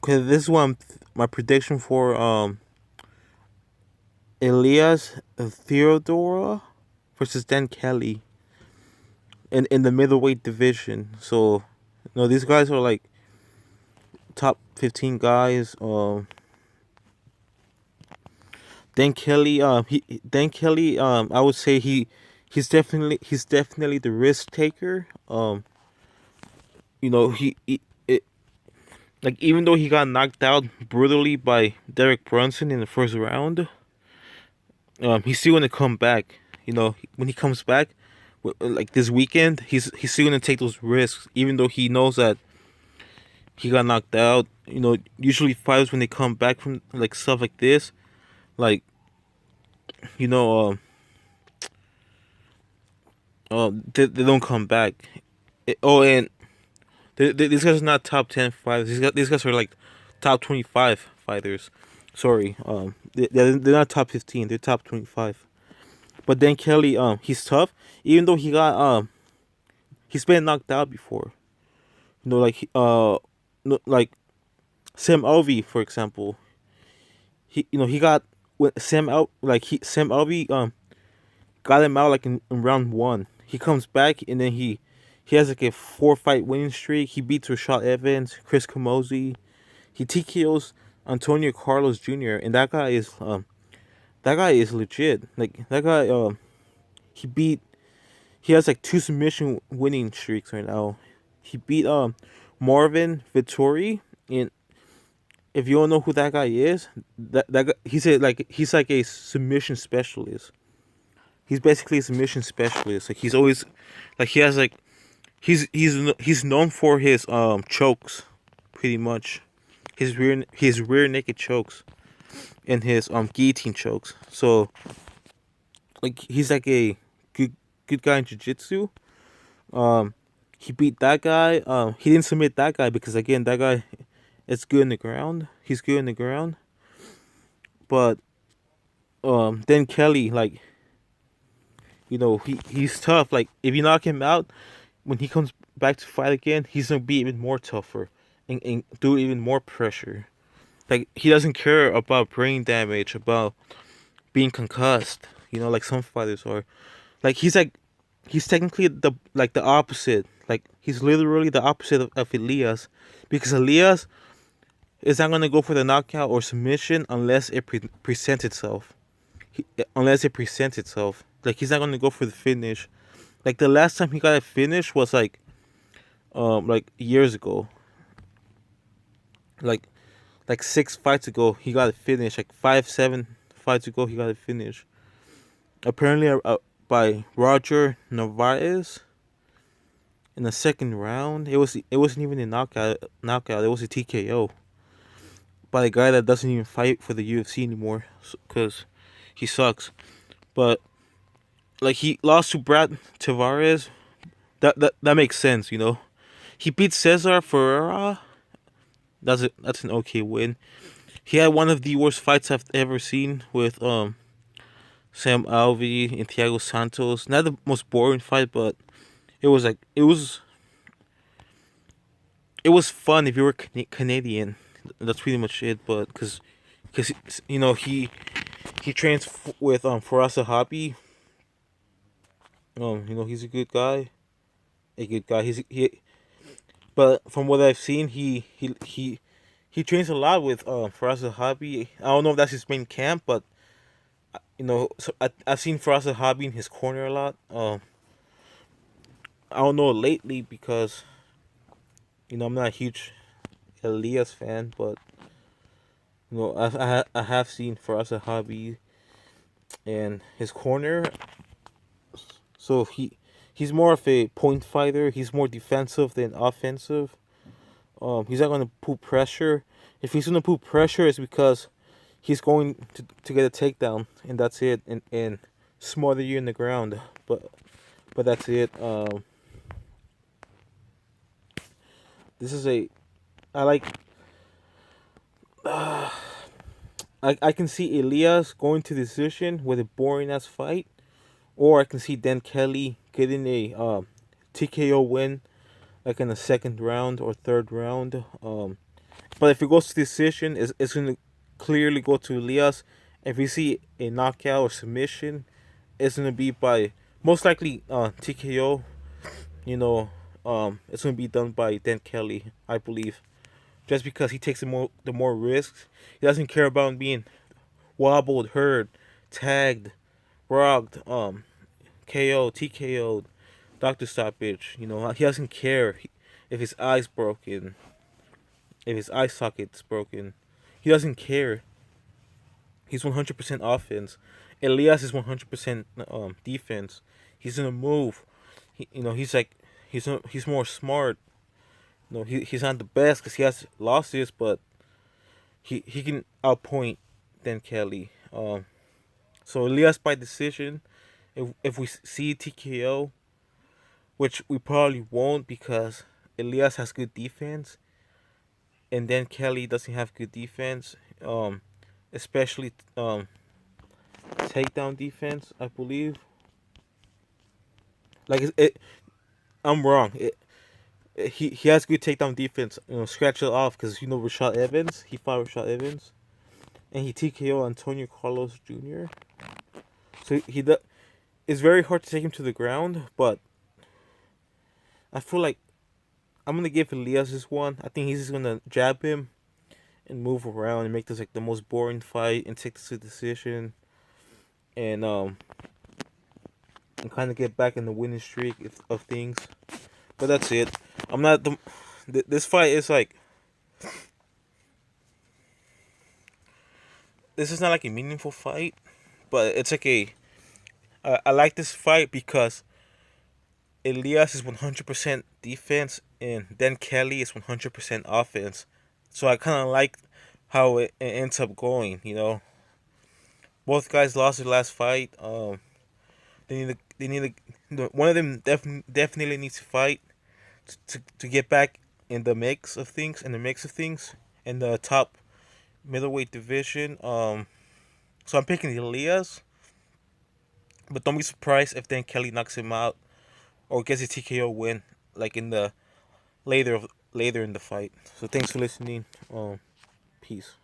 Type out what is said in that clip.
Cause this is one my prediction for Elias Theodorou versus Dan Kelly in the middleweight division. So, these guys are like top 15 guys. Dan Kelly. I would say he's definitely the risk taker. You know, like even though he got knocked out brutally by Derek Brunson in the first round, he's still gonna come back. When he comes back, like this weekend, he's still gonna take those risks, even though he knows that he got knocked out. Usually fighters when they come back from like stuff like this, like you know, they don't come back. And these guys are not top 10 fighters. These guys are like top 25 fighters. Sorry, they're not top 15. They're top 25. But then Kelly, he's tough. Even though he's been knocked out before. Like no, like Sam Alvey, for example. He got when Sam Alvey got him out like in round one. He comes back and then he has like a 4-fight winning streak. He beats Rashad Evans, Chris Camozzi. He TKOs Antonio Carlos Jr. and that guy is legit. Like that guy, he beat. He has like two submission winning streaks right now. He beat Marvin Vittori, and if you don't know who that guy is, that guy, he's like a submission specialist. He's basically a submission specialist. Like he's always, like he has like, he's known for his chokes, pretty much, his rear naked chokes, and his guillotine chokes. So like he's like a good guy in jiu-jitsu. He beat that guy. He didn't submit that guy because again that guy is good in the ground. He's good in the ground. But then Kelly, like he's tough. Like if you knock him out, when he comes back to fight again, he's gonna be even more tougher and do even more pressure. Like he doesn't care about brain damage, about being concussed. Like some fighters are. Like he's technically the opposite. Like he's literally the opposite of Elias, because Elias is not gonna go for the knockout or submission unless it presents itself. Unless it presents itself. Like he's not gonna go for the finish. Like the last time he got a finish was like years ago. Like 6 fights ago he got a finish. Like 5-7 fights ago he got a finish. Apparently by Roger Narvaez in the second round. It wasn't even a knockout. It was a TKO by a guy that doesn't even fight for the UFC anymore because he sucks. But like he lost to Brad Tavares. That makes sense. He beat Cesar Ferreira. That's an okay win. He had one of the worst fights I've ever seen with Sam Alvey and Thiago Santos. Not the most boring fight, but it was fun if you were Canadian. That's pretty much it. But because he trains with Farasa Hobby. He's a good guy. A good guy. But from what I've seen, he trains a lot with Farasa Hobby. I don't know if that's his main camp, but so I've seen Farasa Hobby in his corner a lot. I don't know lately because I'm not a huge Elias fan, but I have seen Farasa Hobby and his corner. So he's more of a point fighter. He's more defensive than offensive. He's not gonna put pressure. If he's gonna put pressure, it's because he's going to get a takedown, and that's it, and smother you in the ground. But that's it. This is I like. I can see Elias going to decision with a boring ass fight, or I can see Dan Kelly getting a TKO win, like in the second round or third round. But if it goes to decision, it's going to clearly go to Elias. If we see a knockout or submission, it's going to be by most likely TKO. You know, it's going to be done by Dan Kelly, I believe, just because he takes the more risks. He doesn't care about being wobbled, hurt, tagged, rocked, KO, TKO, doctor stoppage. You know, he doesn't care if his eye's broken, if his eye socket's broken. He doesn't care. He's 100% offense. Elias is 100% defense. He's gonna move. He's like he's more smart. He's not the best because he has losses, but he can outpoint than Kelly. So Elias by decision. If we see TKO, which we probably won't because Elias has good defense, and then Kelly doesn't have good defense. Especially takedown defense, I believe. Like I'm wrong. He has good takedown defense. Scratch it off because Rashad Evans. He fought Rashad Evans, and he TKO Antonio Carlos Jr. So it's very hard to take him to the ground, but I feel like I'm gonna give Elias this one. I think he's just gonna jab him and move around and make this like the most boring fight and take this to decision, and kind of get back in the winning streak of things. But that's it. I'm not the. This fight is like. This is not like a meaningful fight, but it's like I like this fight because Elias is 100% defense and then Kelly is 100% offense. So I kind of like how it ends up going. Both guys lost their last fight. One of them definitely needs to fight to get back in the mix of things, in the top middleweight division. So I'm picking Elias, but don't be surprised if then Kelly knocks him out or gets a TKO win, like in the later in the fight. So thanks for listening. Peace.